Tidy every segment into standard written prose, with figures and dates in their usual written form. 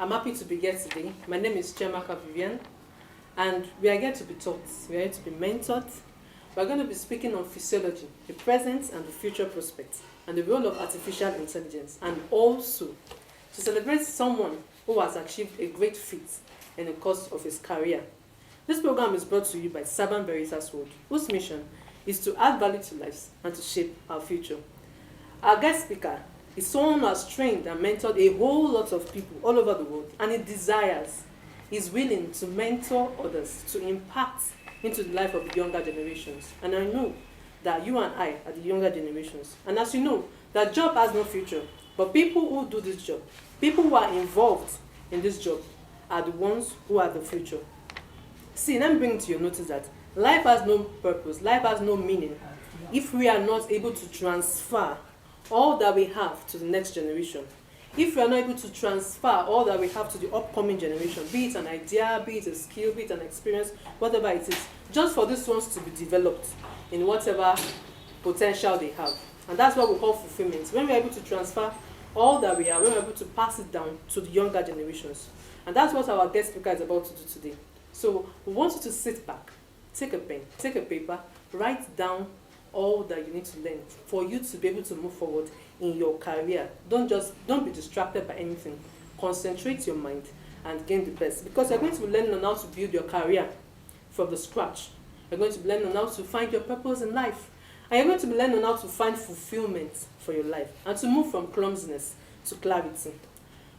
I'm happy to be here today. My name is Chiamaka Vivian, and we are here to be taught. We are here to be mentored. We are going to be speaking on physiology, the present and the future prospects, and the role of artificial intelligence, and also to celebrate someone who has achieved a great feat in the course of his career. This program is brought to you by Servant Veritas World, whose mission is to add value to lives and to shape our future. Our guest speaker is someone who has trained and mentored a whole lot of people all over the world, and he desires, is willing to mentor others, to impact into the life of the younger generations. And I know that you and I are the younger generations. And as you know, that job has no future, but people who do this job, people who are involved in this job, are the ones who are the future. See, let me bring to your notice that life has no purpose, life has no meaning if we are not able to transfer all that we have to the next generation. If we are not able to transfer all that we have to the upcoming generation, be it an idea, be it a skill, be it an experience, whatever it is, just for these ones to be developed in whatever potential they have. And that's what we call fulfillment. When we're able to transfer all that we have, when we're able to pass it down to the younger generations. And that's what our guest speaker is about to do today. So we want you to sit back, take a pen, take a paper, write down all that you need to learn for you to be able to move forward in your career. Don't be distracted by anything. Concentrate your mind and gain the best, because you're going to be learning on how to build your career from the scratch. You're going to be learning on how to find your purpose in life, and you're going to be learning on how to find fulfillment for your life and to move from clumsiness to clarity.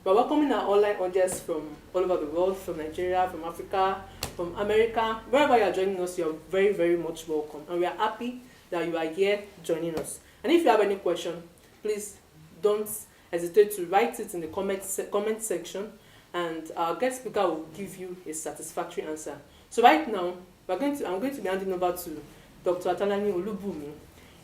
We're welcoming our online audience from all over the world, from Nigeria, from Africa, from America. Wherever you are joining us, you're very, very much welcome, and we are happy that you are here joining us. And if you have any question, please don't hesitate to write it in the comment section, and our guest speaker will give you a satisfactory answer. So right now, I'm going to be handing over to Dr. Atanani Olubumi,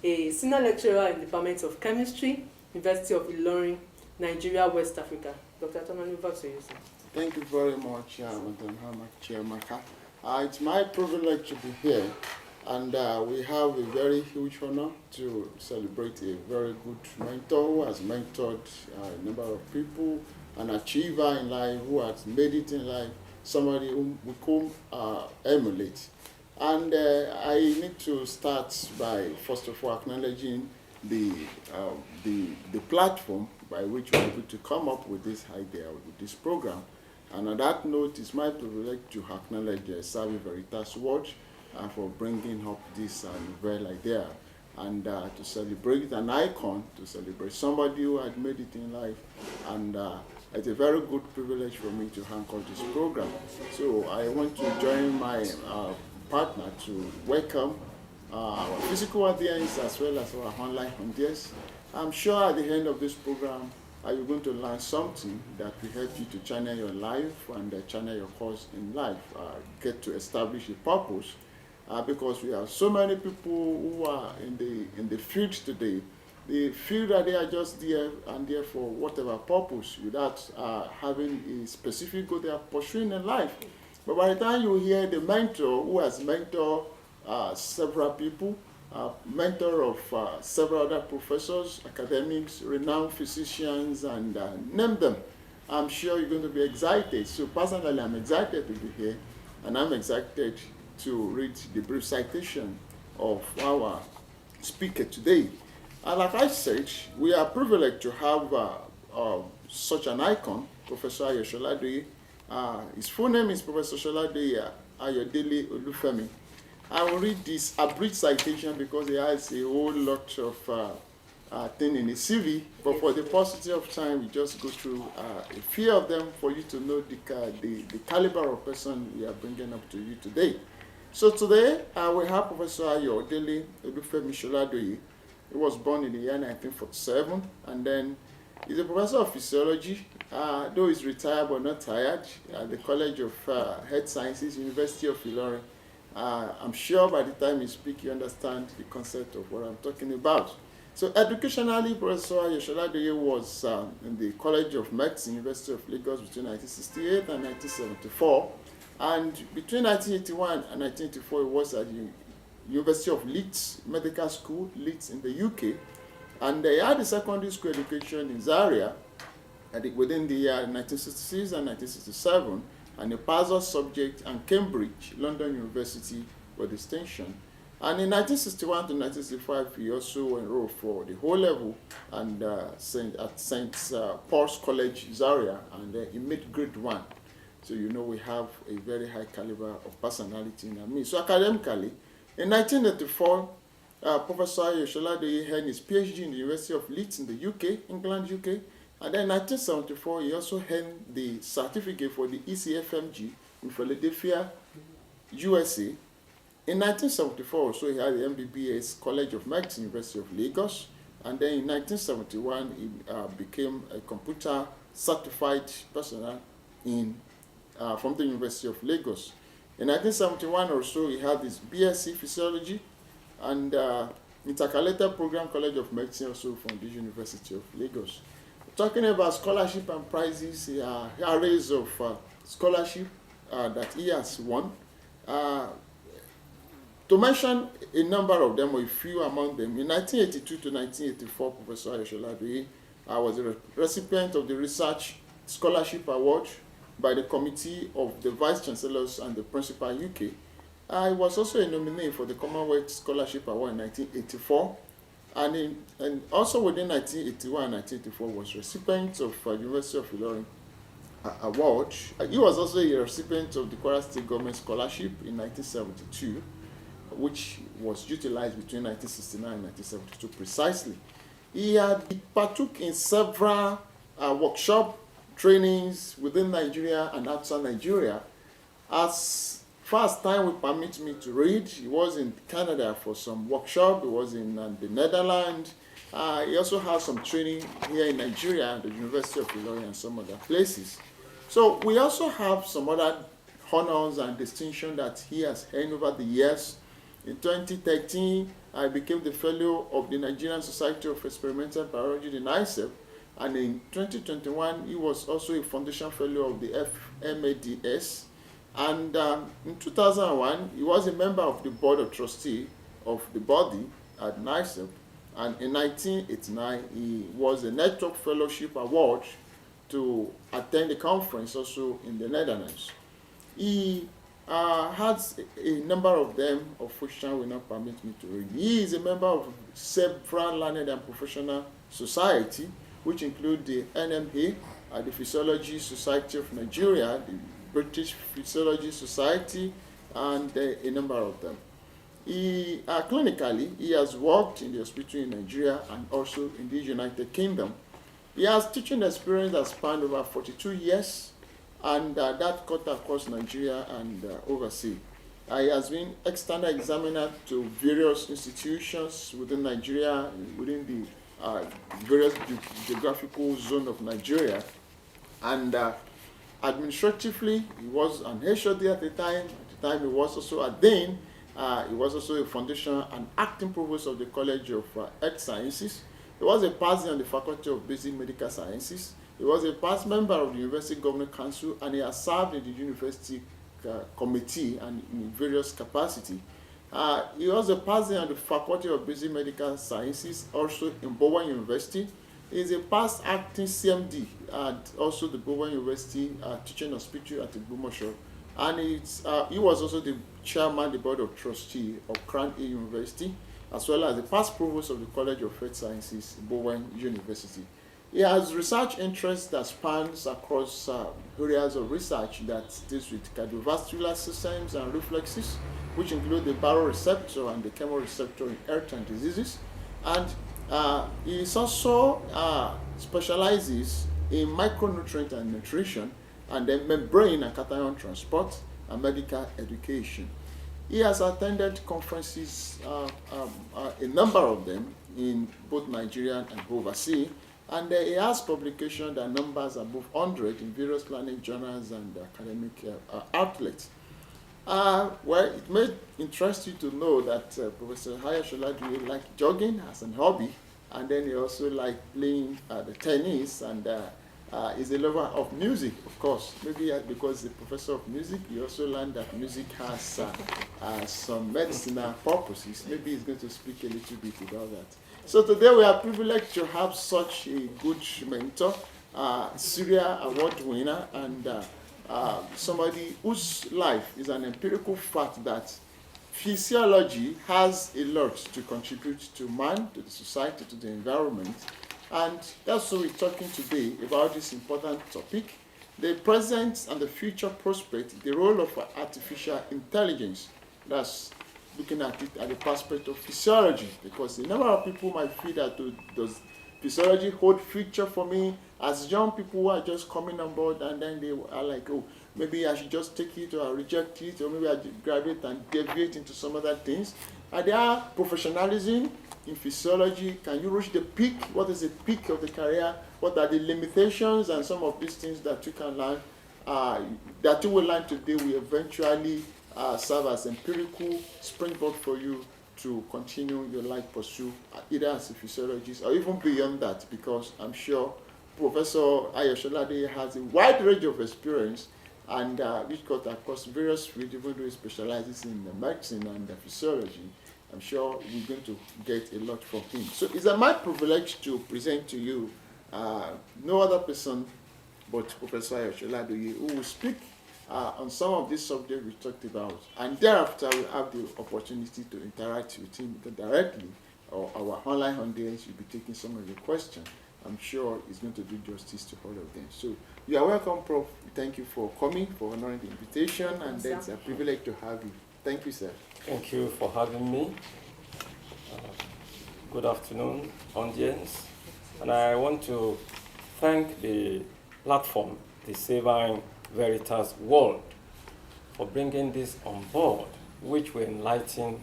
a senior lecturer in the Department of Chemistry, University of Ilorin, Nigeria, West Africa. Dr. Atanani, over to you, sir. Thank you very much, Madam Chiamaka. It's my privilege to be here. And we have a very huge honor to celebrate a very good mentor who has mentored a number of people, an achiever in life who has made it in life, somebody we could emulate. And I need to start by, first of all, acknowledging the platform by which we're able to come up with this idea, with this program. And on that note, it's my privilege to acknowledge the Servant Veritas World for bringing up this novel idea, and to celebrate an icon, to celebrate somebody who had made it in life. And it's a very good privilege for me to anchor this program. So I want to join my partner to welcome our physical audience as well as our online audience. I'm sure at the end of this program, you're going to learn something that will help you to channel your life and channel your course in life, get to establish a purpose. Because we have so many people who are in the field today. They feel that they are just there and there for whatever purpose, without having a specific goal they are pursuing in life. But by the time you hear the mentor who has mentored several people, mentor of several other professors, academics, renowned physicians, and name them, I'm sure you're going to be excited. So personally, I'm excited to be here, and I'm excited to read the brief citation of our speaker today. And like I said, we are privileged to have such an icon, Professor Ayoshola. His full name is Professor Sholade Ayodele Olufemi. I will read this brief citation because he has a whole lot of things in his CV, but for the paucity of time, we just go through a few of them for you to know the caliber of person we are bringing up to you today. So today, we have Professor Ayodele Olufemi Sholadoye. He was born in the year 1947, and then he's a professor of physiology, though he's retired but not tired, at the College of Health Sciences, University of Ilorin. I'm sure by the time you speak, you understand the concept of what I'm talking about. So educationally, Professor Ayoshola was in the College of Medicine, University of Lagos between 1968 and 1974. And between 1981 and 1984, he was at the University of Leeds Medical School, Leeds in the UK. And he had a secondary school education in Zaria. within the year 1966 and 1967, and a Pazos subject, and Cambridge, London University with distinction. And in 1961 to 1965, he also enrolled for the whole level and at St. Paul's College, Zaria, and he made grade 1. So you know we have a very high caliber of personality in our midst. So academically, in 1984, Professor Yoshola had his PhD in the University of Leeds in the UK, England, UK. And then in 1974, he also earned the certificate for the ECFMG in Philadelphia, USA. In 1974, also he had the MBBS College of Medicine, University of Lagos. And then in 1971, he became a computer certified personnel from the University of Lagos. In 1971 or so, he had his BSc Physiology and intercalated program College of Medicine also from the University of Lagos. Talking about scholarship and prizes, arrays of scholarship that he has won. To mention a number of them, or a few among them, in 1982 to 1984, Professor Ayoshola was a recipient of the Research Scholarship Award by the Committee of the Vice Chancellors and the Principal UK. He was also a nominee for the Commonwealth Scholarship Award in 1984, and also within 1981 and 1984 was recipient of University of Ilorin Award. He was also a recipient of the Kwara State Government Scholarship in 1972, which was utilized between 1969 and 1972 precisely. He partook in several workshop trainings within Nigeria and outside Nigeria. As far as time will permit me to read, he was in Canada for some workshop. He was in the Netherlands. He also had some training here in Nigeria at the University of Ilorin and some other places. So we also have some other honors and distinction that he has earned over the years. In 2013, I became the fellow of the Nigerian Society of Experimental Biology, the NICEP, and in 2021, he was also a foundation fellow of the FMADS. And in 2001, he was a member of the board of trustees of the body at NICEP. And in 1989, he was a Network Fellowship Award to attend the conference also in the Netherlands. He has a number of them, of which time will not permit me to read. He is a member of several learned and professional society, which include the NMA, the Physiology Society of Nigeria, the British Physiology Society, and a number of them. Clinically, he has worked in the hospital in Nigeria and also in the United Kingdom. He has teaching experience that spanned over 42 years, and that cut across Nigeria and overseas. He has been external examiner to various institutions within Nigeria, within the various geographical zone of Nigeria. And administratively, he was an HOD at the time. At the time, he was also a dean. He was also a foundation and acting provost of the College of Earth Sciences. He was a past on the Faculty of Basic Medical Sciences. He was a past member of the University Governing Council, and he has served in the University Committee and in various capacities. He was a past on the Faculty of Basic Medical Sciences, also in Bowen University. He is a past acting CMD at also the Bowen University Teaching Hospital at the Bumosho. And he was also the chairman of the Board of Trustees of Crown A University, as well as the past provost of the College of Earth Sciences, Bowen University. He has research interests that spans across areas of research that deals with cardiovascular systems and reflexes, which include the baroreceptor and the chemoreceptor in health and diseases. And he also specializes in micronutrient and nutrition, and then membrane and cation transport and medical education. He has attended conferences, a number of them, in both Nigeria and overseas, and he has publications that numbers above 100 in various learning journals and academic outlets. Well, it may interest you to know that Professor Ayoshola liked jogging as a hobby, and then he also liked playing the tennis, and is a lover of music, of course. Maybe because he's a professor of music, he also learned that music has some medicinal purposes. Maybe he's going to speak a little bit about that. So today we are privileged to have such a good mentor, Syria Award winner, and somebody whose life is an empirical fact that physiology has a lot to contribute to man, to the society, to the environment. And that's why we're talking today about this important topic, the present and the future prospect, the role of artificial intelligence. That's looking at it at the perspective of physiology, because a number of people might feel that does physiology hold future for me, as young people who are just coming on board, and then they are like, oh, maybe I should just take it, or I reject it, or maybe I graduate and deviate into some other things. Are there professionalism in physiology? Can you reach the peak? What is the peak of the career? What are the limitations? And some of these things that you can learn, that you will learn today, will eventually serve as empirical springboard for you to continue your life pursuit, either as a physiologist or even beyond that, because I'm sure Professor Ayosholade has a wide range of experience, and which got across various fields, even though he specializes in the medicine and the physiology. I'm sure we're going to get a lot from him. So it's my privilege to present to you no other person but Professor Ayosholade, who will speak on some of these subjects we talked about, and thereafter we'll have the opportunity to interact with him directly, or our online audience will be taking some of the questions. I'm sure he's going to do justice to all of them. So you are welcome, Prof. Thank you for coming, for honoring the invitation, and it's a privilege to have you. Thank you, sir. Thank you for having me. Good afternoon, audience. And I want to thank the platform, the Saving Veritas World, for bringing this on board, which will enlighten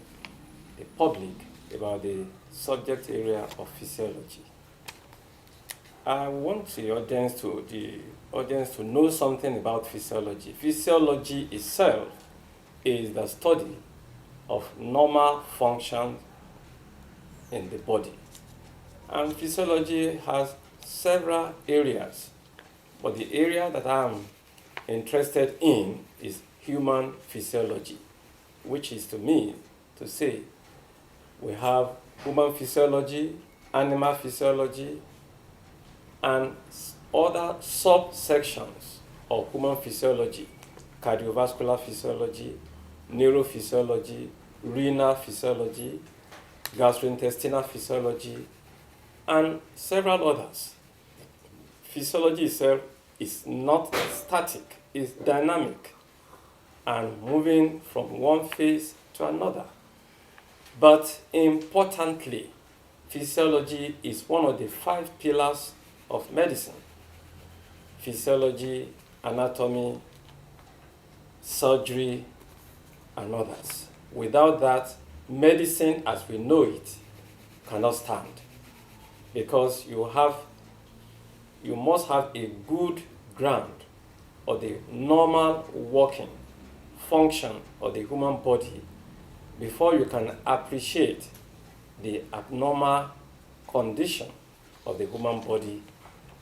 the public about the subject area of physiology. I want the audience to know something about physiology. Physiology itself is the study of normal functions in the body. And physiology has several areas, but the area that I'm interested in is human physiology, which is to me to say we have human physiology, animal physiology, and other subsections of human physiology: cardiovascular physiology, neurophysiology, renal physiology, gastrointestinal physiology, and several others. Physiology itself is not static, it's dynamic and moving from one phase to another. But importantly, physiology is one of the 5 pillars of medicine: physiology, anatomy, surgery, and others. Without that, medicine as we know it cannot stand, because you must have a good ground or the normal working function of the human body before you can appreciate the abnormal condition of the human body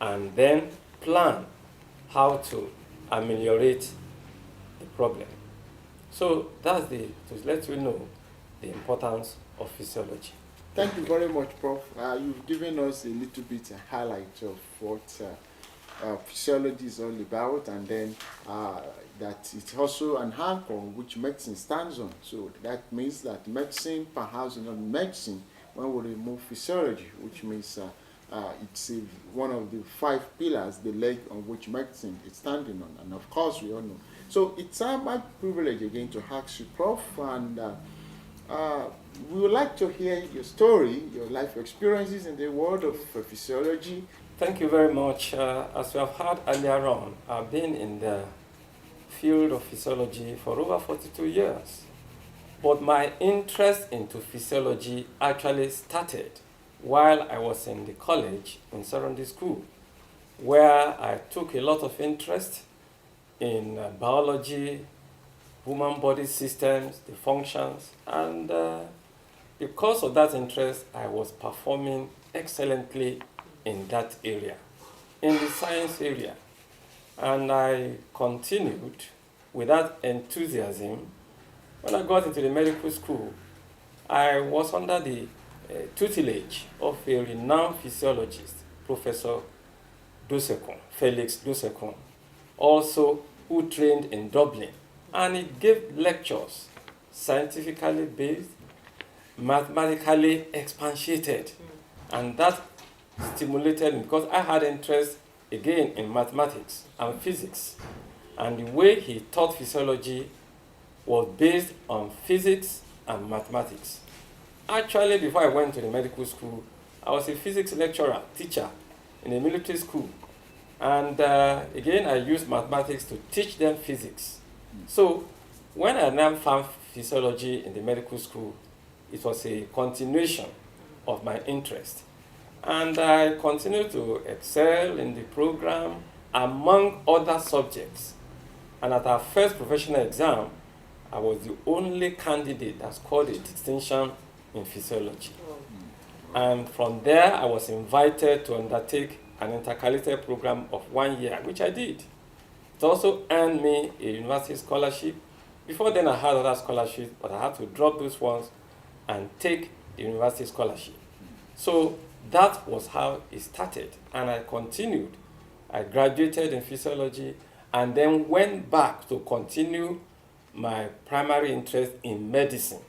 and then plan how to ameliorate the problem. So that's to let you know the importance of physiology. Thank you very much, Prof. You've given us a little bit a highlight of what physiology is all about, and then that it's also an anchor which medicine stands on. So that means that medicine, perhaps not medicine, when we remove physiology, which means it's one of the 5 pillars, the leg on which medicine is standing on, and of course we all know. So it's my privilege again to ask you, Prof, and we would like to hear your story, your life experiences in the world of physiology. Thank you very much. As you have heard earlier on, I've been in the field of physiology for over 42 years. But my interest into physiology actually started while I was in the college in secondary school, where I took a lot of interest in biology, human body systems, the functions, and because of that interest, I was performing excellently in that area, in the science area. And I continued with that enthusiasm. When I got into the medical school, I was under the tutelage of a renowned physiologist, Professor Dosekun, Felix Dosekun, also who trained in Dublin. And he gave lectures, scientifically based, mathematically expatiated. And that stimulated me because I had interest again in mathematics and physics. And the way he taught physiology was based on physics and mathematics. Actually, before I went to the medical school, I was a physics lecturer, teacher in a military school. And again, I used mathematics to teach them physics. So when I now found physiology in the medical school, it was a continuation of my interest. And I continued to excel in the program among other subjects. And at our first professional exam, I was the only candidate that scored a distinction in physiology. And from there, I was invited to undertake an intercalated program of 1 year, which I did. It also earned me a university scholarship. Before then, I had other scholarships, but I had to drop those ones and take the university scholarship. So that was how it started, and I continued. I graduated in physiology and then went back to continue my primary interest in medicine.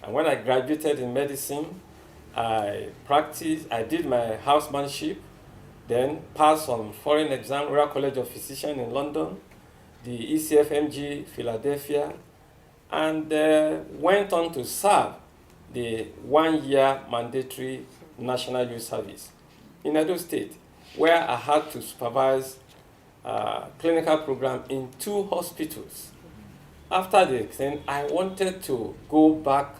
And when I graduated in medicine, I did my housemanship, then passed on foreign exam, Royal College of Physicians in London, the ECFMG, Philadelphia, and went on to serve the 1 year mandatory National Youth Service in Edo State, where I had to supervise a clinical program in 2 hospitals. After the exam, I wanted to go back.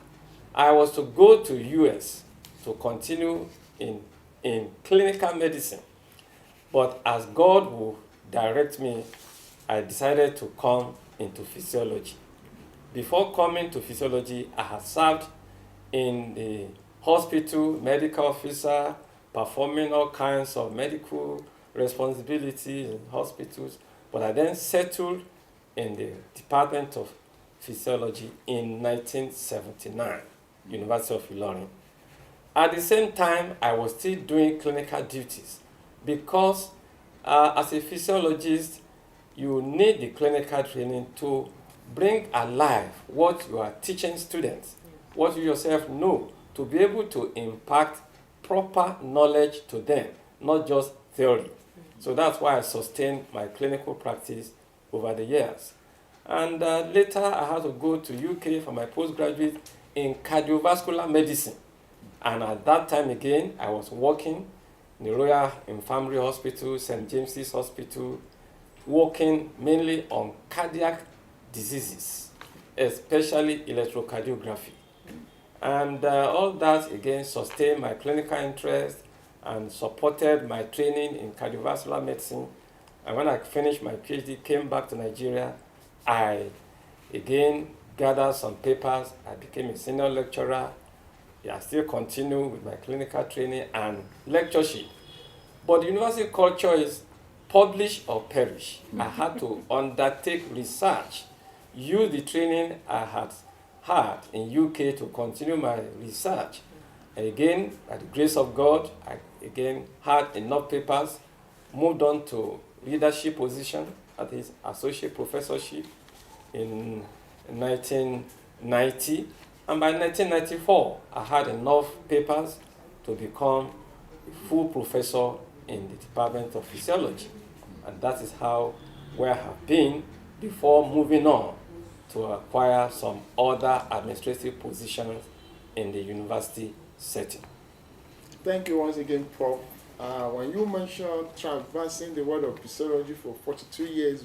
I was to go to US to continue in clinical medicine. But as God will direct me, I decided to come into physiology. Before coming to physiology, I had served in the hospital, medical officer, performing all kinds of medical responsibilities in hospitals. But I then settled in the Department of Physiology in 1979, University of Ilorin. At the same time, I was still doing clinical duties because as a physiologist, you need the clinical training to bring alive what you are teaching students, what you yourself know, to be able to impact proper knowledge to them, not just theory. So that's why I sustained my clinical practice over the years. And later I had to go to UK for my postgraduate in cardiovascular medicine. And at that time again, I was working in the Royal Infirmary Hospital, St. James's Hospital, working mainly on cardiac diseases, especially electrocardiography. And all that again sustained my clinical interest and supported my training in cardiovascular medicine. And when I finished my PhD, came back to Nigeria, I again gathered some papers. I became a senior lecturer. I still continue with my clinical training and lectureship. But the university culture is publish or perish. I had to undertake research, use the training I had in UK to continue my research. And again, by the grace of God, I again had enough papers, moved on to leadership position at his associate professorship in 1990. And by 1994, I had enough papers to become a full professor in the Department of Physiology. And that is where I have been before moving on to acquire some other administrative positions in the university setting. Thank you once again, Prof. When you mentioned traversing the world of physiology for 42 years,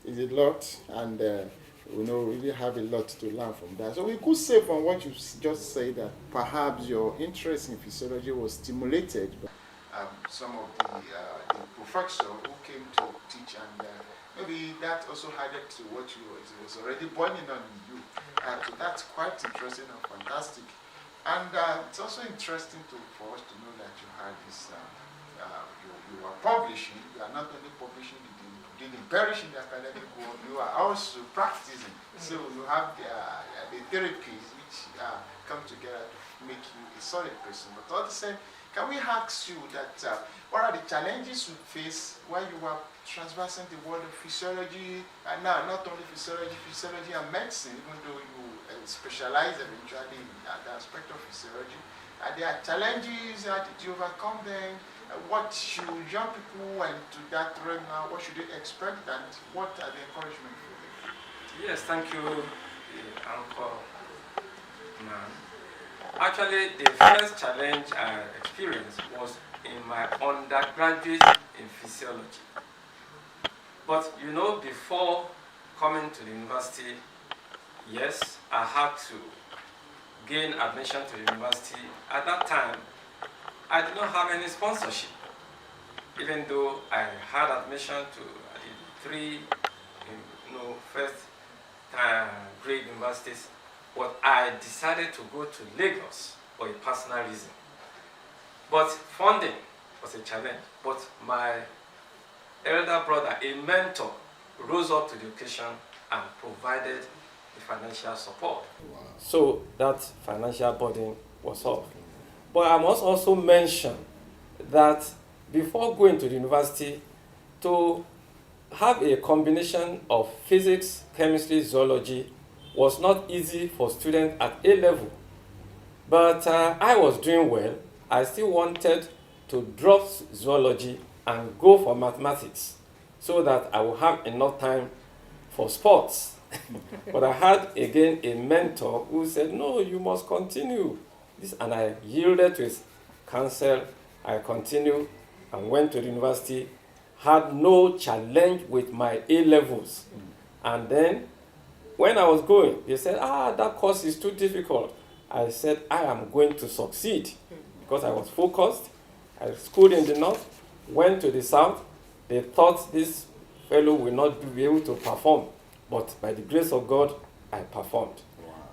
is a lot, and we really have a lot to learn from that. So we could say from what you just said that perhaps your interest in physiology was stimulated by some of the professors who came to teach, and maybe that also added to what was already burning on you. So that's quite interesting and fantastic. And it's also interesting for us to know that you had this, you are publishing. You are not only publishing, you didn't perish in the academic world, you are also practicing. So you have the therapies which come together to make you a solid person. But all the same, can we ask you that what are the challenges you face while you were traversing the world of physiology, and now not only physiology and medicine, even though you specialize eventually in that aspect of physiology? Are there challenges? How did you overcome them? What should young people who are into that realm now, what should they expect, and what are the encouragement for them? Yes, thank you, Uncle Man. Actually, the first challenge I experienced was in my undergraduate in physiology. But you know, before coming to the university, yes, I had to gain admission to the university. At that time, I did not have any sponsorship, even though I had admission to the three, first grade universities. But I decided to go to Lagos for a personal reason. But funding was a challenge. But my elder brother, a mentor, rose up to the occasion and provided the financial support. Wow. So that financial burden was off. But I must also mention that before going to the university, to have a combination of physics, chemistry, zoology was not easy for students at A level. But I was doing well. I still wanted to drop zoology and go for mathematics so that I would have enough time for sports. But I had again a mentor who said, no, you must continue this, and I yielded to his counsel. I continued and went to the university, had no challenge with my A levels. And then when I was going, they said, that course is too difficult. I said, I am going to succeed because I was focused. I schooled in the north, went to the south. They thought this fellow will not be able to perform. But by the grace of God, I performed.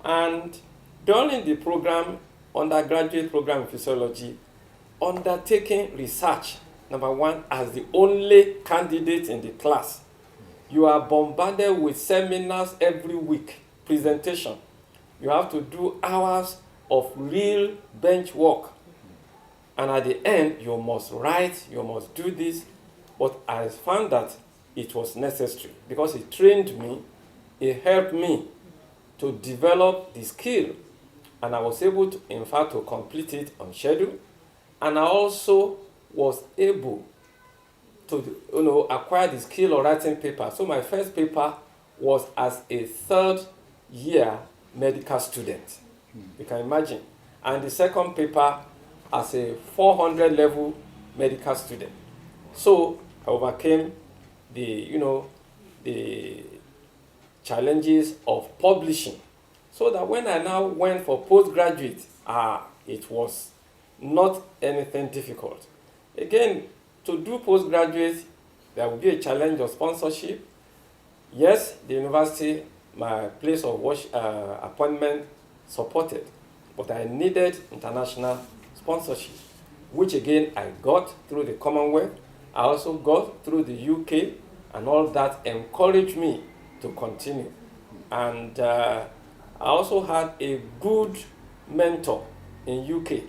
Wow. And during the program, undergraduate program in physiology, undertaking research, number one, as the only candidate in the class, you are bombarded with seminars every week, presentation. You have to do hours of real bench work. And at the end, you must write, you must do this. But I found that it was necessary because it trained me, it helped me to develop the skill. And I was able to, in fact, to complete it on schedule. And I also was able to acquire the skill of writing paper. So my first paper was as a third year medical student. You can imagine. And the second paper as a 400 level medical student. So I overcame the challenges of publishing. So that when I now went for postgraduate, it was not anything difficult. Again, to do postgraduate, there will be a challenge of sponsorship. Yes, the university, my place of appointment supported, but I needed international sponsorship, which again I got through the Commonwealth. I also got through the UK, and all that encouraged me to continue. And I also had a good mentor in UK,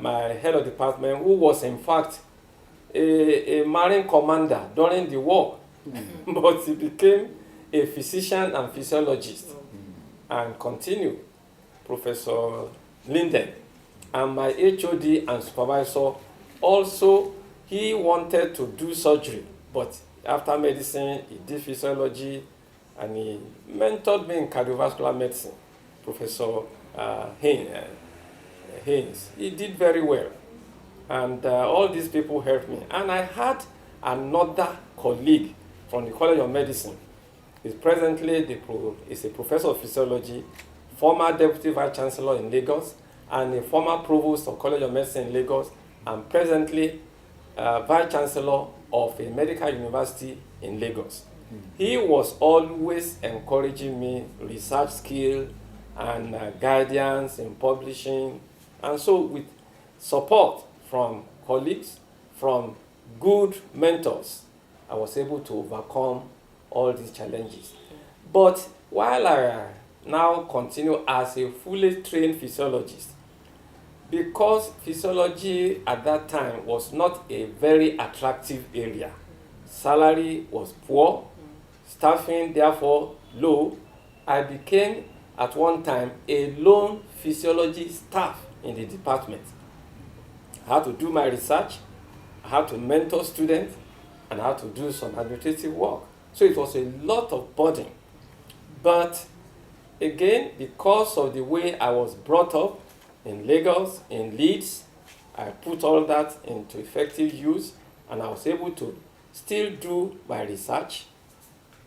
my head of department, who was in fact a Marine commander during the war, but he became a physician and physiologist and continued, Professor Linden. And my HOD and supervisor also, he wanted to do surgery, but after medicine, he did physiology, and he mentored me in cardiovascular medicine, Professor Haynes. He did very well. And all these people helped me. And I had another colleague from the College of Medicine. He's presently is a professor of physiology, former deputy vice chancellor in Lagos, and a former provost of College of Medicine in Lagos, and presently vice chancellor of a medical university in Lagos. He was always encouraging me, research skill and guidance in publishing. And so with support from colleagues, from good mentors, I was able to overcome all these challenges. But while I now continue as a fully trained physiologist, because physiology at that time was not a very attractive area. Salary was poor, staffing therefore low. I became at one time a lone physiology staff in the department. I had to do my research, I had to mentor students, and I had to do some administrative work. So it was a lot of burden. But again, because of the way I was brought up in Lagos, in Leeds, I put all that into effective use, and I was able to still do my research,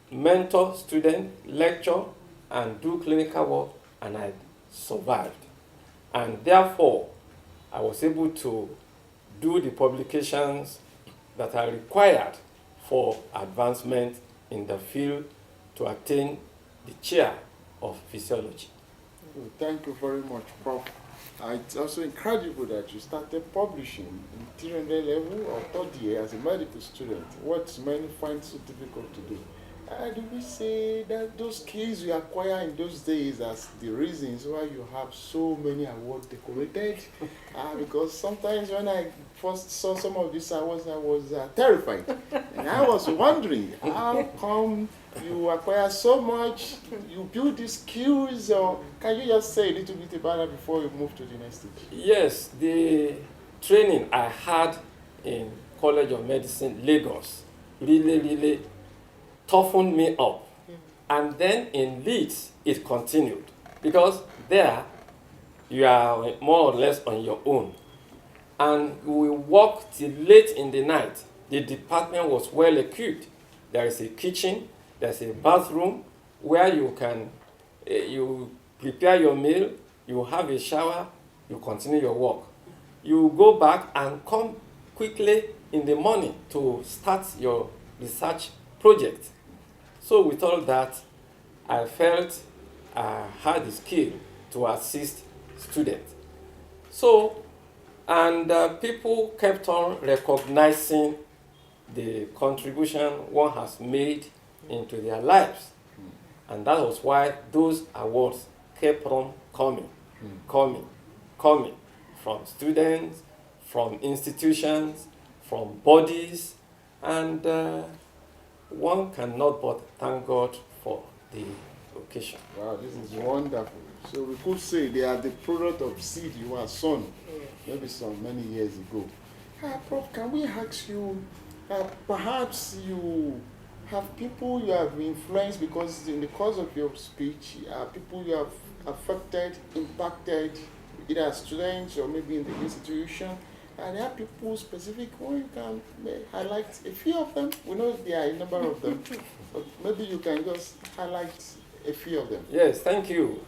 mentor students, lecture, and do clinical work, and I survived. And therefore, I was able to do the publications that are required for advancement in the field to attain the chair of physiology. Thank you very much, Prof. It's also incredible that you started publishing in 300 level or third year as a medical student, what many find so difficult to do. Do we say that those skills you acquire in those days as the reasons why you have so many awards decorated? Because sometimes when I first saw some of these awards, I was terrified. And I was wondering, how come you acquire so much, you build these skills, or can you just say a little bit about that before you move to the next stage? Yes, the training I had in College of Medicine, Lagos, really toughened me up. And then in Leeds, it continued. Because there, you are more or less on your own. And we worked till late in the night. The department was well equipped. There is a kitchen, there's a bathroom where you can, you prepare your meal, you have a shower, you continue your work. You go back and come quickly in the morning to start your research project. So with all that, I felt I had the skill to assist students. So, and people kept on recognizing the contribution one has made into their lives. And that was why those awards kept on coming from students, from institutions, from bodies, and one cannot but thank God for the occasion. Wow, this is wonderful. So we could say they are the product of seed you have sown, maybe some many years ago. Prof, can we ask you, perhaps you have people you have influenced because in the course of your speech, people you have affected, impacted, either as students or maybe in the institution, and there are people specific who you can highlight a few of them. We know there are a number of them, but maybe you can just highlight a few of them. Yes, thank you.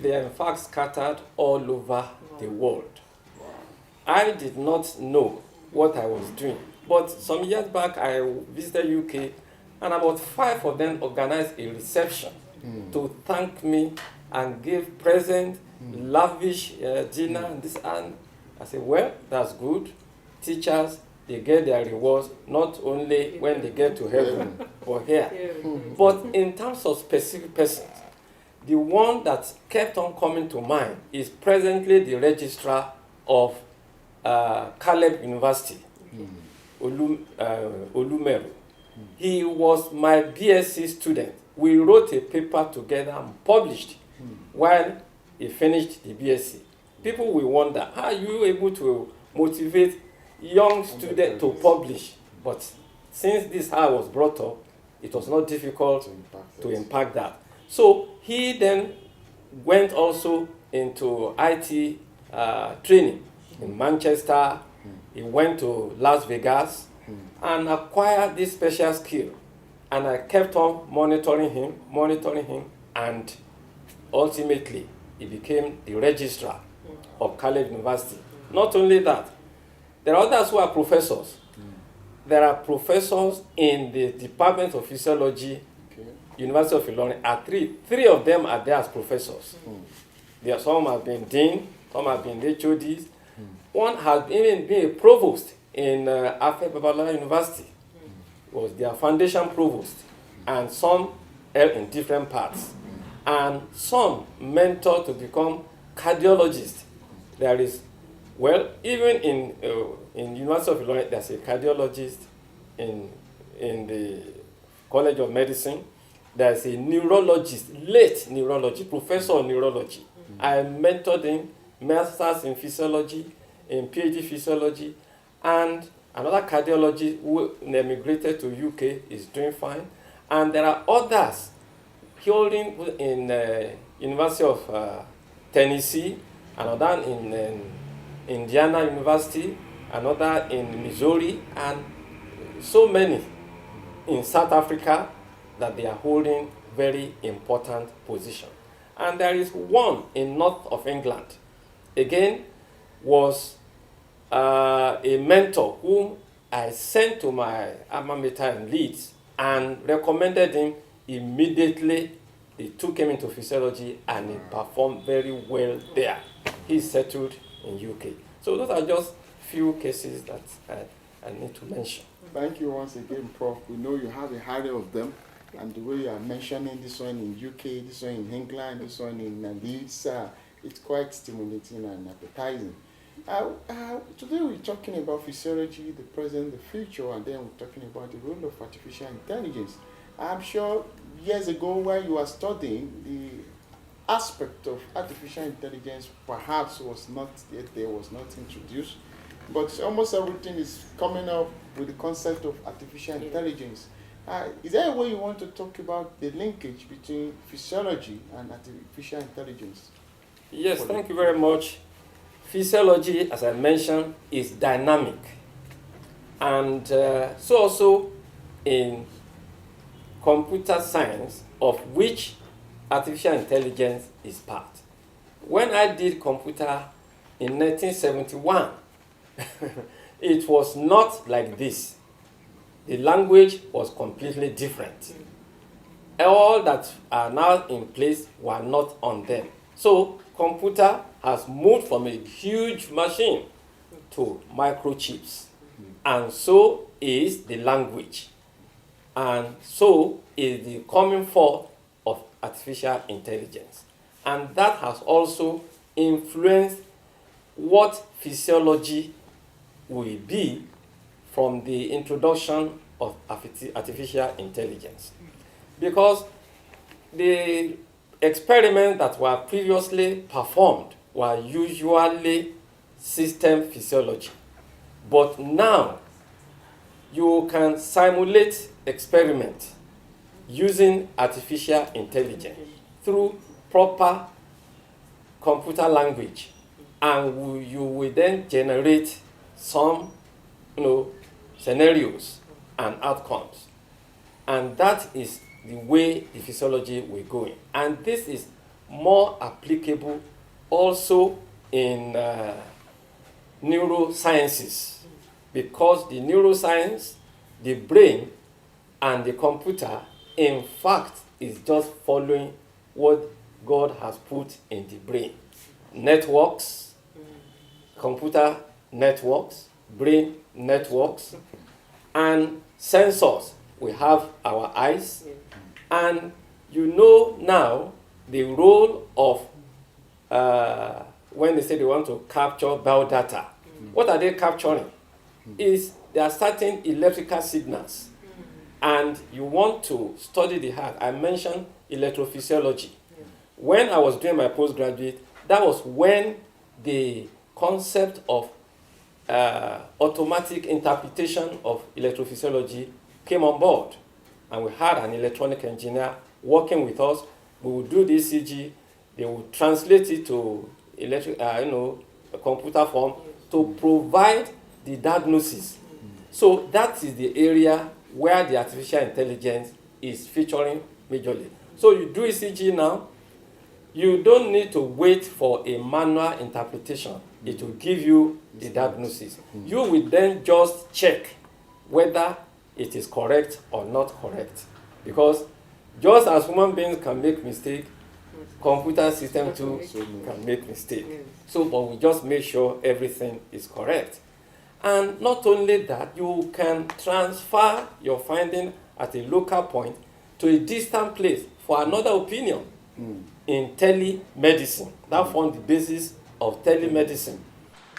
They are in fact scattered all over the world. Wow. I did not know what I was doing, but some years back I visited UK, and about 5 of them organized a reception to thank me and give present, lavish dinner and this, and I said, well, that's good. Teachers, they get their rewards not only when they get to heaven, but here. But in terms of specific persons, the one that kept on coming to mind is presently the registrar of Caleb University, Olumeru. He was my BSc student. We wrote a paper together and published while he finished the BSc. People will wonder, how are you able to motivate young students to publish? But since this how I was brought up, it was not difficult to impact that. So he then went also into IT training in Manchester. He went to Las Vegas and acquired this special skill. And I kept on monitoring him, and ultimately he became the registrar of Caleb University. Not only that, there are others who are professors. There are professors in the Department of Physiology, University of Ilorin. Three of them are there as professors. There are some have been dean, some have been HODs. One has even been a provost in Afe Babalola University. Was their foundation provost, and some held in different parts. And some mentored to become cardiologists there is, well, even in University of Illinois, there's a cardiologist in the College of Medicine. There's a neurologist, late neurology, professor of neurology. I mentored him, masters in physiology, in PhD physiology, and another cardiologist who emigrated to UK is doing fine. And there are others holding in University of Tennessee, another in Indiana University, another in Missouri, and so many in South Africa that they are holding very important position. And there is one in north of England, again, was a mentor whom I sent to my alma mater in Leeds and recommended him immediately. They took him into physiology and he performed very well there. He's settled in UK. So those are just few cases that I need to mention. Thank you once again, Prof. We know you have a harry of them, and the way you are mentioning this one in UK, this one in England, this one in Leeds, it's quite stimulating and appetizing. Today we're talking about physiology, the present, the future, and then we're talking about the role of artificial intelligence. I'm sure years ago when you were studying, the aspect of artificial intelligence perhaps was not introduced, but almost everything is coming up with the concept of artificial intelligence. Is there a way you want to talk about the linkage between physiology and artificial intelligence? Yes, thank you very much. Physiology, as I mentioned, is dynamic. And so also in computer science, of which artificial intelligence is part. When I did computer in 1971, it was not like this. The language was completely different. All that are now in place were not on them. So computer has moved from a huge machine to microchips. And so is the language. And so is the coming forth of artificial intelligence. And that has also influenced what physiology will be from the introduction of artificial intelligence. Because the experiments that were previously performed were usually system physiology. But now, you can simulate experiment using artificial intelligence through proper computer language, and you will then generate some scenarios and outcomes. And that is the way the physiology will go in. And this is more applicable also in neurosciences, because the neuroscience, the brain, and the computer, in fact, is just following what God has put in the brain. Networks, computer networks, brain networks, and sensors. We have our eyes, and you know now the role of when they say they want to capture biodata. What are they capturing? Is they are starting electrical signals, and you want to study the heart. I mentioned electrophysiology. When I was doing my postgraduate, that was when the concept of automatic interpretation of electrophysiology came on board, and we had an electronic engineer working with us. We would do the ECG, they would translate it to a computer form to provide the diagnosis. So that is the area where the artificial intelligence is featuring majorly. So you do ECG now, you don't need to wait for a manual interpretation. It will give you the diagnosis. You will then just check whether it is correct or not correct. Because just as human beings can make mistakes, computer system too can make mistakes. So, but we just make sure everything is correct. And not only that, you can transfer your finding at a local point to a distant place for another opinion in telemedicine. That forms the basis of telemedicine.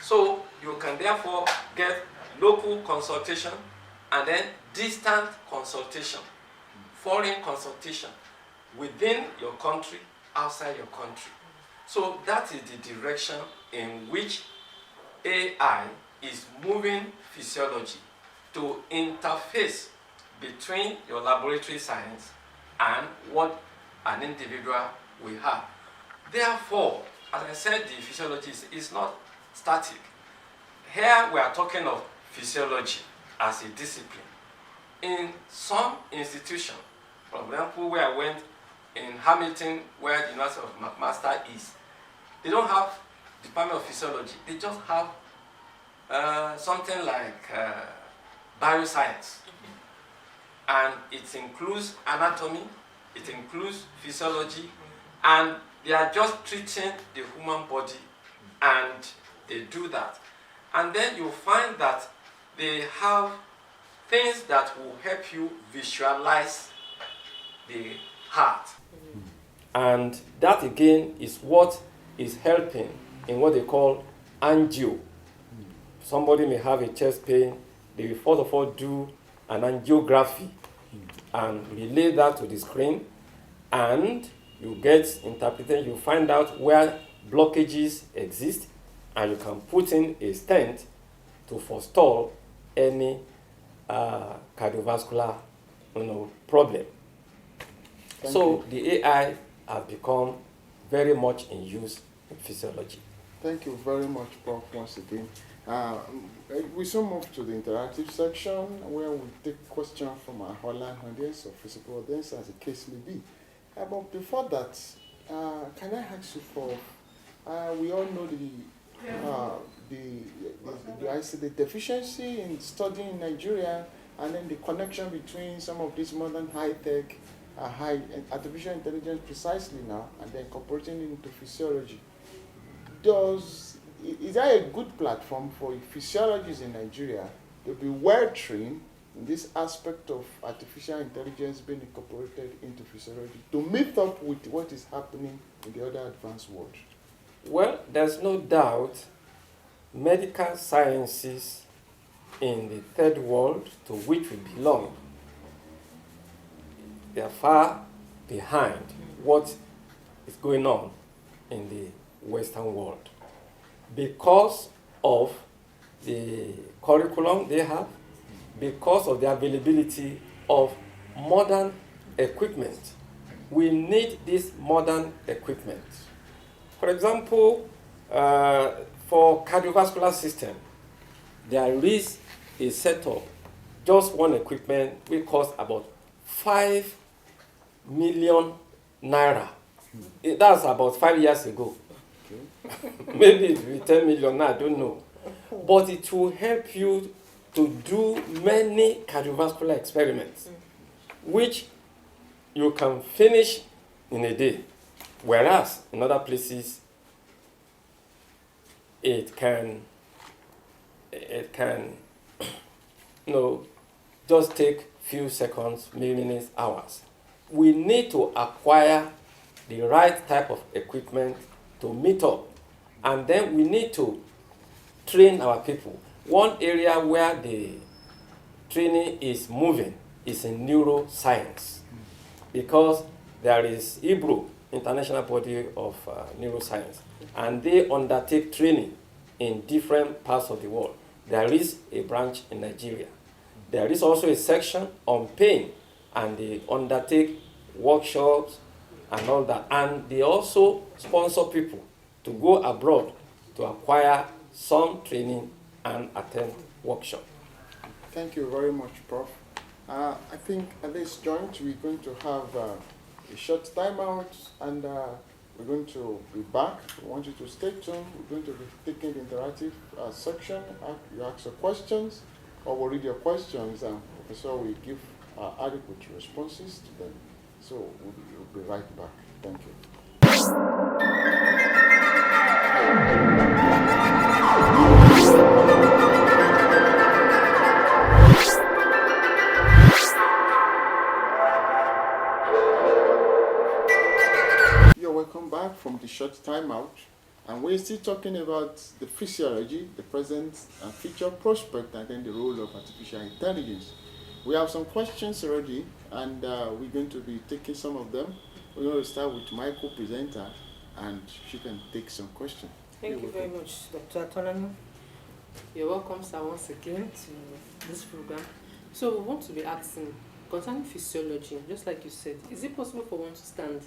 So you can therefore get local consultation and then distant consultation, foreign consultation within your country, outside your country. So that is the direction in which AI is moving physiology to interface between your laboratory science and what an individual will have. Therefore, as I said, the physiology is not static. Here we are talking of physiology as a discipline. In some institution, for example, where I went in Hamilton, where the University of McMaster is, they don't have Department of Physiology. They just have something like bioscience. And it includes anatomy, it includes physiology, and they are just treating the human body, and they do that. And then you find that they have things that will help you visualize the heart. And that again is what is helping in what they call angio. Somebody may have a chest pain, they will first of all do an angiography and relay that to the screen, and you get interpretation, you find out where blockages exist, and you can put in a stent to forestall any cardiovascular problem. So the AI has become very much in use in physiology. Thank you very much, Prof, once again. We soon move to the interactive section where we take questions from our online audience or physical audience, as the case may be. But before that, can I ask you, Prof, we all know the deficiency in studying in Nigeria, and then the connection between some of these modern high-tech, artificial intelligence precisely now, and then incorporating it into physiology. Is that a good platform for physiologists in Nigeria to be well trained in this aspect of artificial intelligence being incorporated into physiology to meet up with what is happening in the other advanced world? Well, there's no doubt medical sciences in the third world to which we belong, they are far behind what is going on in the Western world because of the curriculum they have, because of the availability of modern equipment. We need this modern equipment. For example, for cardiovascular system, there is a setup, just one equipment, will cost about 5 million naira. That's about 5 years ago. Maybe it will be 10 million now, I don't know. But it will help you to do many cardiovascular experiments, which you can finish in a day. Whereas in other places, it can just take few seconds, minutes, hours. We need to acquire the right type of equipment to meet up, and then we need to train our people. One area where the training is moving is in neuroscience, because there is IBRO, International Body of Neuroscience, and they undertake training in different parts of the world. There is a branch in Nigeria. There is also a section on pain, and they undertake workshops and all that. And they also sponsor people to go abroad to acquire some training and attend workshops. Thank you very much, Prof. I think at this joint we're going to have a short timeout, and we're going to be back. We want you to stay tuned. We're going to be taking the interactive section. You ask your questions, or we'll read your questions, and Professor will give adequate responses to them. So we'll be right back. Thank you. You're welcome back from the short timeout. And we're still talking about the physiology, the present and future prospect, and then the role of artificial intelligence. We have some questions already, and we're going to be taking some of them. We're going to start with my co-presenter, and she can take some questions. Thank you very much, Dr. Atonami. You're welcome, sir, once again to this program. So we want to be asking concerning physiology, just like you said, is it possible for one to stand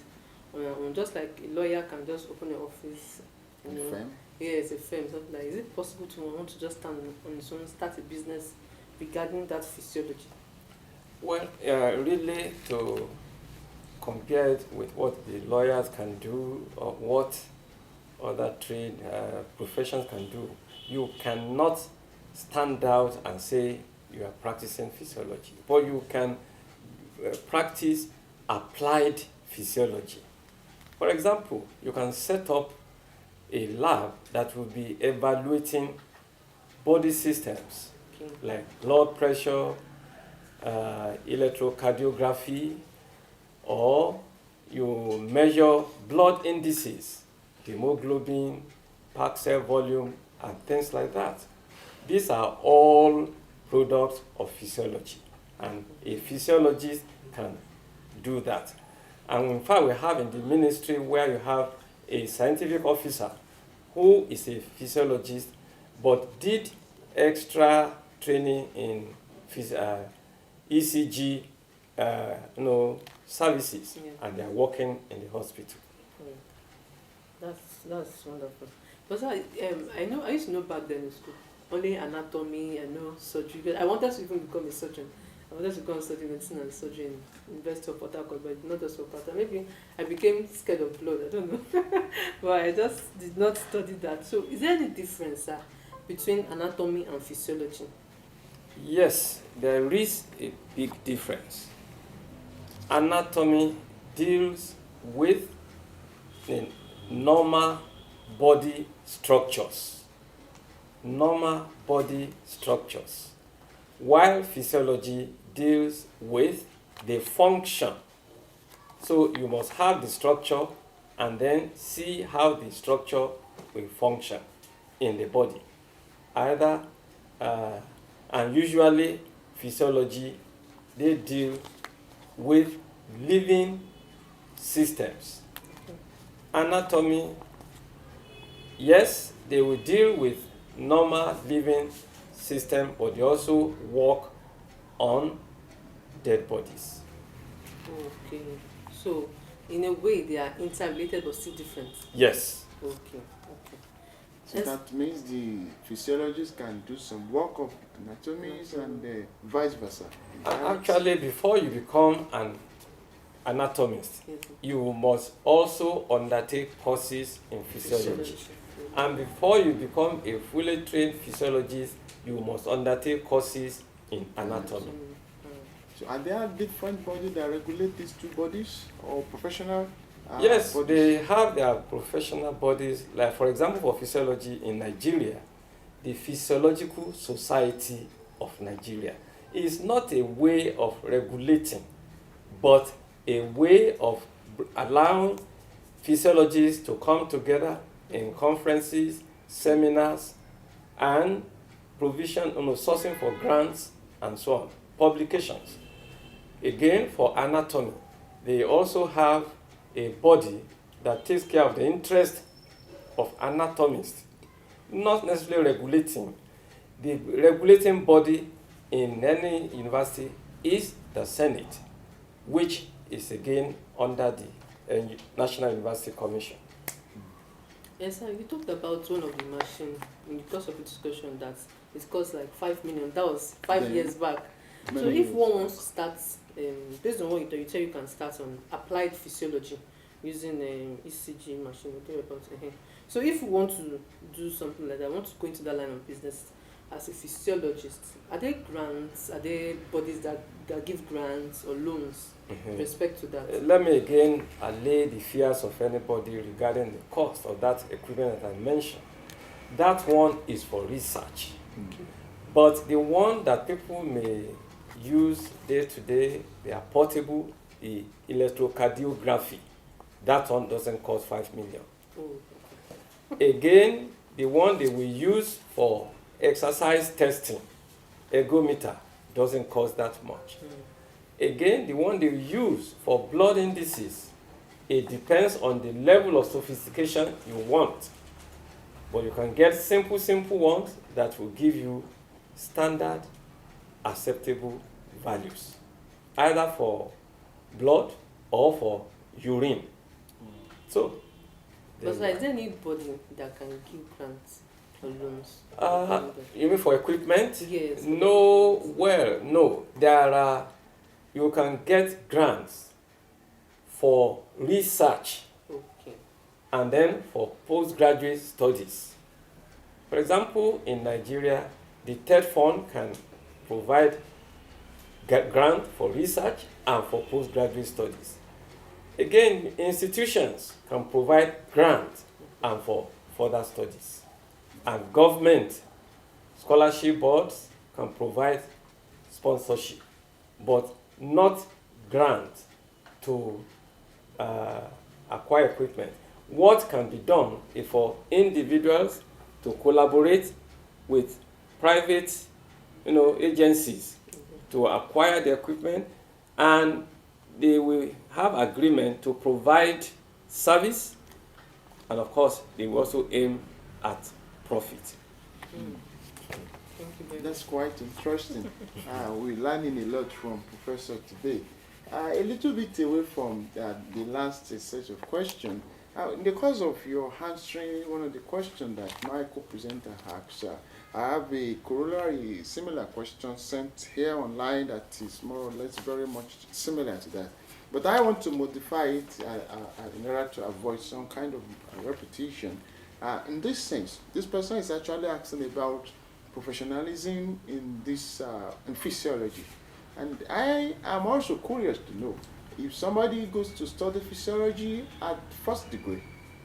on just like a lawyer can just open an office? You know, Firm? yeah, it's a firm, something like. Is it possible to want to just stand on its own, start a business regarding that physiology? Well, really, to compare it with what the lawyers can do or what other trade professions can do, you cannot stand out and say you are practicing physiology, but you can practice applied physiology. For example, you can set up a lab that will be evaluating body systems Okay. like blood pressure, electrocardiography, or you measure blood indices, hemoglobin, packed cell volume, and things like that. These are all products of physiology, and a physiologist can do that. And in fact, we have in the ministry where you have a scientific officer who is a physiologist but did extra training in ECG services, Yeah. and they are working in the hospital. That's wonderful. But I know I used to know back then in school only anatomy. I know surgery. But I wanted to even become a surgeon. I wanted to go and study medicine and surgery in University of Port Harcourt, but not just for part. Maybe I became scared of blood. I don't know, but I just did not study that. So, is there any difference, between anatomy and physiology? Yes, there is a big difference. Anatomy deals with the normal body structures. Normal body structures. While physiology deals with the function. So you must have the structure and then see how the structure will function in the body. And usually physiology, they deal with living systems. Anatomy, yes, they will deal with normal living system, but they also work on dead bodies. Okay. So, in a way, they are interrelated but still different. Yes. Okay. So that means the physiologist can do some work of anatomies and vice versa. Actually, before you become an anatomist, Yes. you must also undertake courses in physiology. And before you become a fully trained physiologist, you must undertake courses in anatomy. So are there different bodies that regulate these two bodies or professional Yes, bodies? they have their professional bodies. Like, for example, for physiology in Nigeria, the Physiological Society of Nigeria is not a way of regulating, but a way of allowing physiologists to come together in conferences, seminars, and provision, sourcing for grants and so on, publications. Again, for anatomy, they also have a body that takes care of the interest of anatomists, not necessarily regulating. The regulating body in any university is the Senate, which is again under the National University Commission. Yes, sir. You talked about one of the machines in the course of the discussion that it cost like 5 million. That was 5 years back. So if one wants to start, based on what you tell you can start on applied physiology using ECG machine. So if you want to do something like that, want to go into that line of business as a physiologist, are there grants, are there bodies that give grants or loans with respect to that? Let me again allay the fears of anybody regarding the cost of that equipment that I mentioned. That one is for research. But the one that people may use day to day, they are portable, the electrocardiography. That one doesn't cost 5 million. Oh, Again, the one they will use for exercise testing, ergometer, doesn't cost that much. Again, the one they use for blood indices, it depends on the level of sophistication you want. But you can get simple ones that will give you standard, acceptable values, either for blood or for urine. So, But is there anybody that can give grants or loans? you mean for equipment? Yes. No. There are, you can get grants for research Okay. and then for postgraduate studies. For example, in Nigeria, the TED Fund can provide grant for research and for postgraduate studies. Again, institutions can provide grants and for further studies. And government scholarship boards can provide sponsorship, but not grant to acquire equipment. What can be done is for individuals to collaborate with private, agencies to acquire the equipment, and they will have agreement to provide service, and of course, they will also aim at profit. Thank you very much. That's quite interesting. We're learning a lot from Professor today. A little bit away from the last set of questions. In the course of your answering one of the questions that my co-presenter asked, I have a corollary similar question sent here online that is more or less very much similar to that. But I want to modify it in order to avoid some kind of repetition. In this sense, this person is actually asking about professionalism in this in physiology. And I am also curious to know if somebody goes to study physiology at first degree,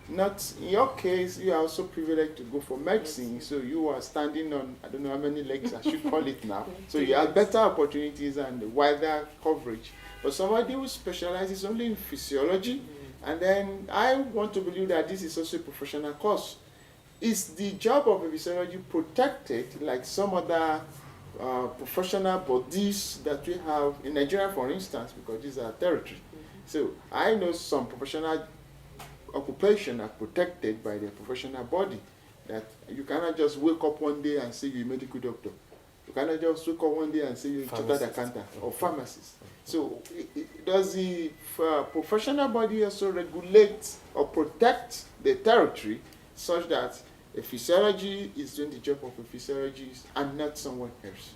not in your case, you are also privileged to go for medicine, so you are standing on, I don't know how many legs I should call it now, so you have better opportunities and wider coverage. But somebody who specializes only in physiology, and then I want to believe that this is also a professional course. Is the job of a physiology protected like some other professional bodies that we have in Nigeria, for instance, because these are territory? So I know some professional occupations are protected by their professional body, that you cannot just wake up one day and say you're a medical doctor. You cannot just wake up one day and say you're a chartered accountant or pharmacist. So does the professional body also regulate or protect the territory such that a physiology is doing the job of a physiologist and not someone else?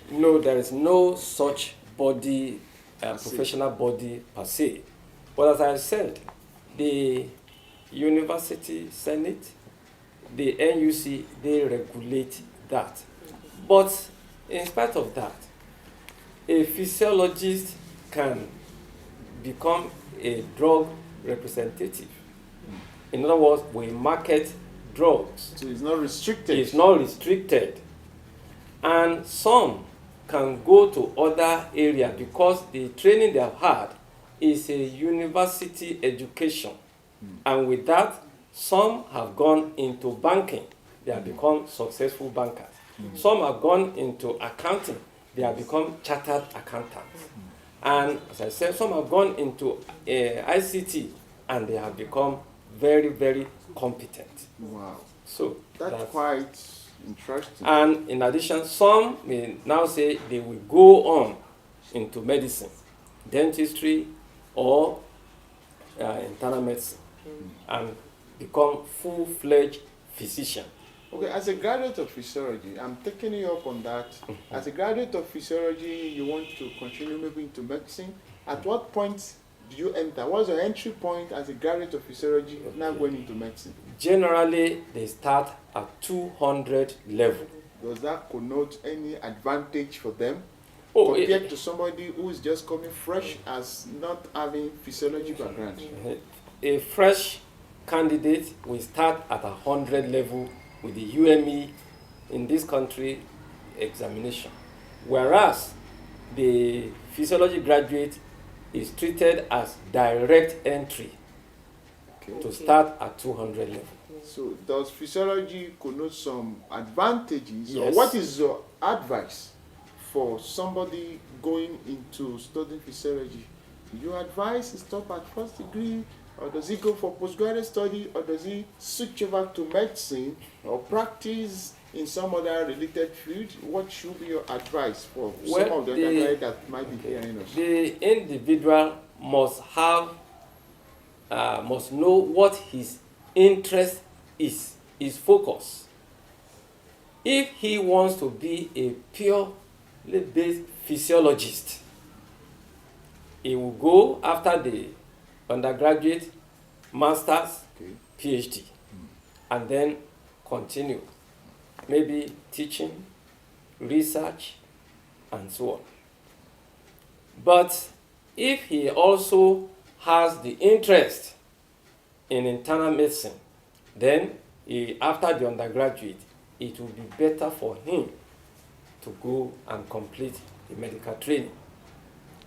No, there is no such body, professional body per se. But as I said, the University Senate, the NUC, they regulate that. But in spite of that, a physiologist can become a drug representative. In other words, we market drugs. So it's not restricted. It's not restricted. And some can go to other areas because the training they have had is a university education. And with that, some have gone into banking. They have become successful bankers. Some have gone into accounting. They have become chartered accountants. And as I said, some have gone into ICT and they have become very, very competent. Wow. So that's quite interesting. And in addition, some may now say they will go on into medicine, dentistry, or internal medicine, and become full-fledged physician. Okay, as a graduate of physiology, I'm taking you up on that. As a graduate of physiology, you want to continue maybe into medicine. At what point do you enter? What's your entry point as a graduate of physiology now going into medicine? Generally, they start at 200 level. Does that connote any advantage for them compared to somebody who is just coming fresh as not having physiology background? A fresh candidate will start at 100 level with the UME in this country examination, whereas the physiology graduate is treated as direct entry to start at 200 level. So does physiology connote some advantages, or Yes. what is your advice for somebody going into studying physiology? Do you advise he stop at first degree, or does he go for postgraduate study, or does he switch over to medicine or practice in some other related field? What should be your advice for some Well, of the undergraduates that might be hearing us? The individual must know what his interest is, his focus. If he wants to be a purely based physiologist, he will go after the undergraduate, master's, Okay. PhD, and then continue, maybe teaching, research, and so on. But if he also has the interest in internal medicine, then after the undergraduate, it will be better for him to go and complete the medical training.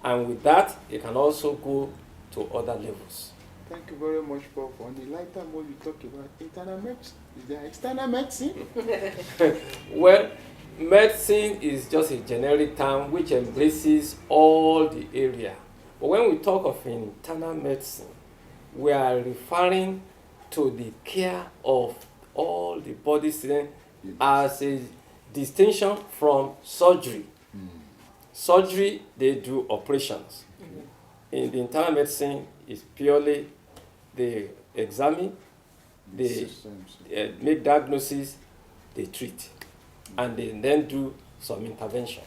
And with that, he can also go to other levels. Thank you very much, Paul. On the lighter mode, we talk about internal medicine. Is there external medicine? Well, medicine is just a generic term which embraces all the area. But when we talk of internal medicine, we are referring to the care of all the body systems as a distinction from surgery. Surgery, they do operations. In the internal medicine, is purely they examine, they Systems. make diagnosis, they treat, and they then do some intervention.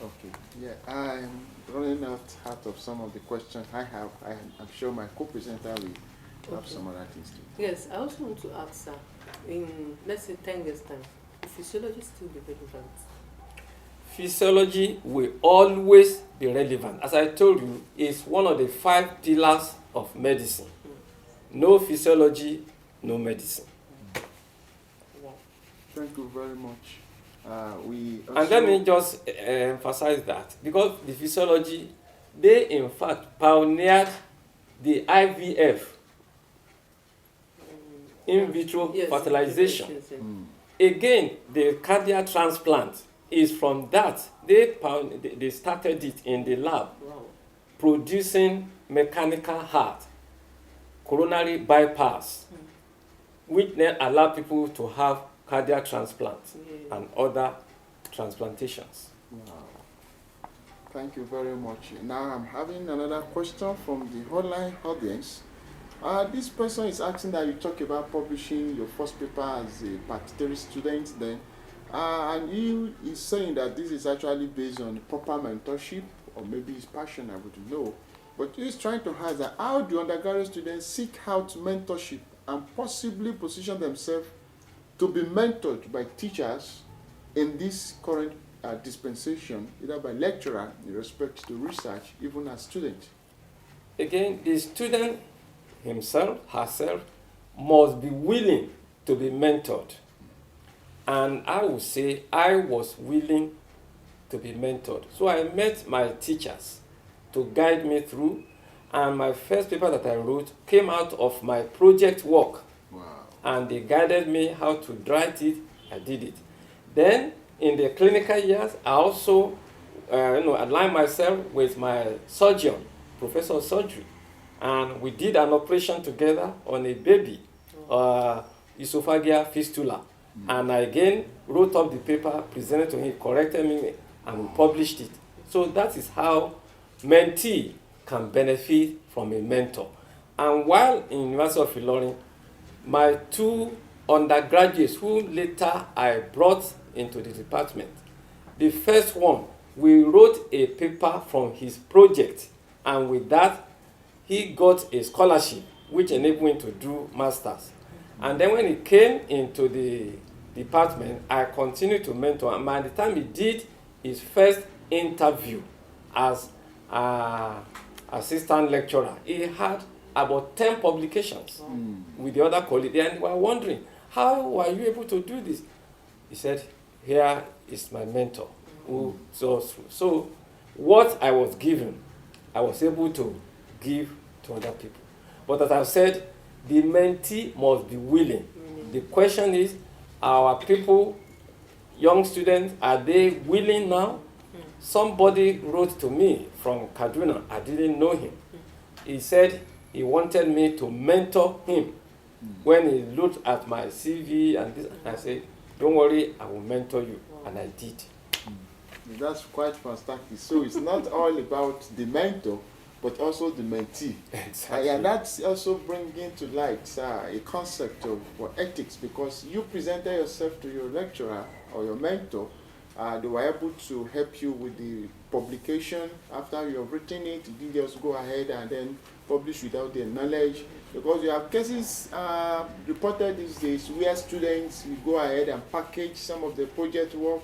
Okay. Yeah, I'm running out of some of the questions I have. I'm sure my co-presenter will have some other things to. Yes, I also want to ask, sir, in, let's say, 10 years' time, will physiology still be relevant? Physiology will always be relevant. As I told you, it's one of the 5 pillars of medicine. No physiology, no medicine. Wow. Thank you very much. We also, And let me just emphasize that, because the physiology, they in fact pioneered the IVF, in vitro Yes, fertilization. yes, yes. Again, the cardiac transplant is from that. They started it in the lab, Wow. producing mechanical heart, coronary bypass, which then allow people to have cardiac transplants Yeah. and other transplantations. wow. Thank you very much. Now I'm having another question from the online audience. This person is asking that you talk about publishing your first paper as a part-3 student then. And he is saying that this is actually based on proper mentorship, or maybe his passion, I would know. But he's trying to ask that how do undergraduate students seek out mentorship and possibly position themselves to be mentored by teachers in this current dispensation, either by lecturer in respect to research, even as student. Again, the student himself, herself, must be willing to be mentored. And I would say I was willing to be mentored. So I met my teachers to guide me through, and my first paper that I wrote came out of my project work. Wow. And they guided me how to write it. I did it. Then in the clinical years, I also aligned myself with my surgeon, professor of surgery, and we did an operation together on a baby, esophageal fistula. And I again wrote up the paper, presented to him, corrected me, and we published it. So that is how mentee can benefit from a mentor. And while in University of Ilorin, my 2 undergraduates who later I brought into the department, the first one, we wrote a paper from his project, and with that, he got a scholarship which enabled him to do masters. And then when he came into the department, I continued to mentor him. By the time he did his first interview as assistant lecturer, he had about 10 publications with the other colleagues, and they were wondering, how were you able to do this? He said, here is my mentor who saw through. So what I was given, I was able to give to other people. But as I've said, the mentee must be willing The question is, our people, young students, are they willing now? Somebody wrote to me from Kaduna. I didn't know him. He said he wanted me to mentor him. When he looked at my CV and this, I said, don't worry, I will mentor you. And I did. That's quite fantastic. So it's not all about the mentor, but also the mentee. Exactly. And that's also bringing to light a concept of ethics, because you presented yourself to your lecturer or your mentor. They were able to help you with the publication. After you have written it, you didn't just go ahead and then publish without their knowledge. Because you have cases reported these days where students will go ahead and package some of the project work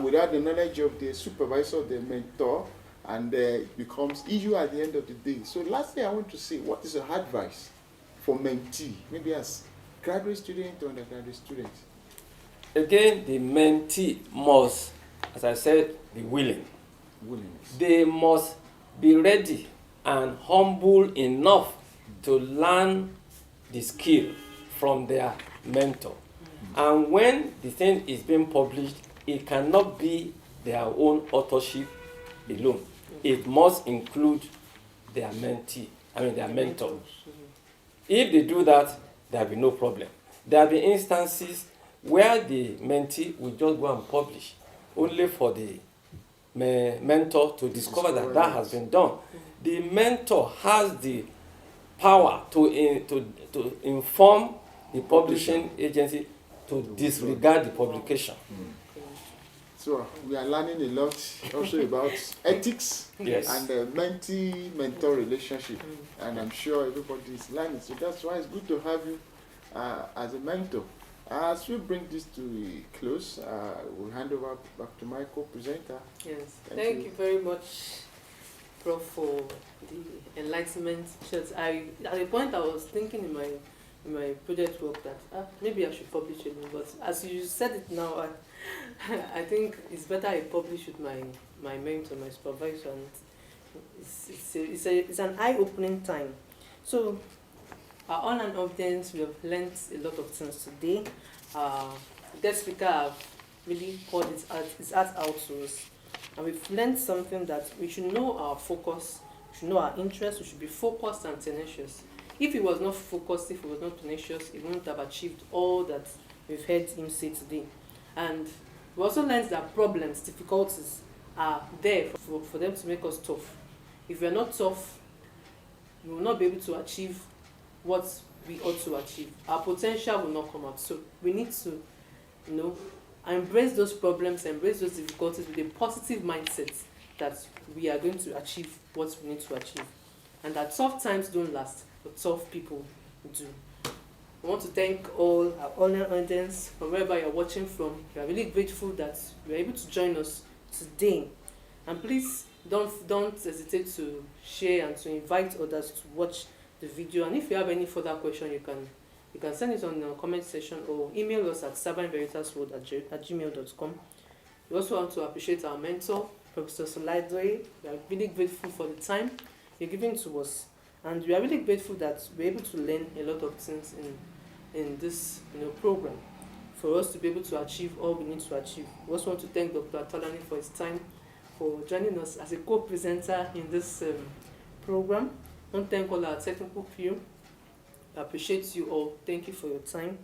without the knowledge of the supervisor, the mentor, and it becomes issue at the end of the day. So lastly, I want to say, what is your advice for mentee, maybe as graduate student or undergraduate student? Again, the mentee must, as I said, be willing. Willingness. They must be ready and humble enough to learn the skill from their mentor. And when the thing is being published, it cannot be their own authorship alone. It must include their their mentor. If they do that, there will be no problem. There will be instances where the mentee will just go and publish, only for the mentor to discover that that has been done. The mentor has the power to inform the publishing agency to disregard the publication. So we are learning a lot also about ethics Yes. and the mentee-mentor relationship, and I'm sure everybody is learning. So that's why it's good to have you as a mentor. As we bring this to a close, we'll hand over back to my co-presenter. Yes, thank you very much, Prof, for the enlightenment. At a point I was thinking in my project work that maybe I should publish it, but as you said it now, I think it's better I publish with my mentor, my supervisor, and it's an eye-opening time. So our online audience, we have learned a lot of things today. The guest speaker have really poured his heart out to us, and we've learned something that we should know our focus, we should know our interests, we should be focused and tenacious. If he was not focused, if he was not tenacious, he wouldn't have achieved all that we've heard him say today. And we also learned that problems, difficulties are there for them to make us tough. If we are not tough, we will not be able to achieve what we ought to achieve. Our potential will not come out. So we need to, embrace those problems, embrace those difficulties with a positive mindset that we are going to achieve what we need to achieve. And that tough times don't last, but tough people do. I want to thank all our online audience from wherever you're watching from. We are really grateful that you were able to join us today. And please don't hesitate to share and to invite others to watch the video. And if you have any further question, you can send it on the comment section or email us at savannveritasworld@gmail.com. We also want to appreciate our mentor, Professor Solaidoye. We are really grateful for the time you're giving to us. And we are really grateful that we're able to learn a lot of things in this program for us to be able to achieve all we need to achieve. We also want to thank Dr. Atolani for his time, for joining us as a co-presenter in this program. I want to thank all our technical crew. I appreciate you all. Thank you for your time.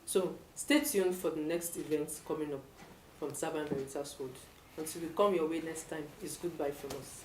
So stay tuned for the next events coming up from Savannah Veritas World. Until we come your way next time, it's goodbye from us.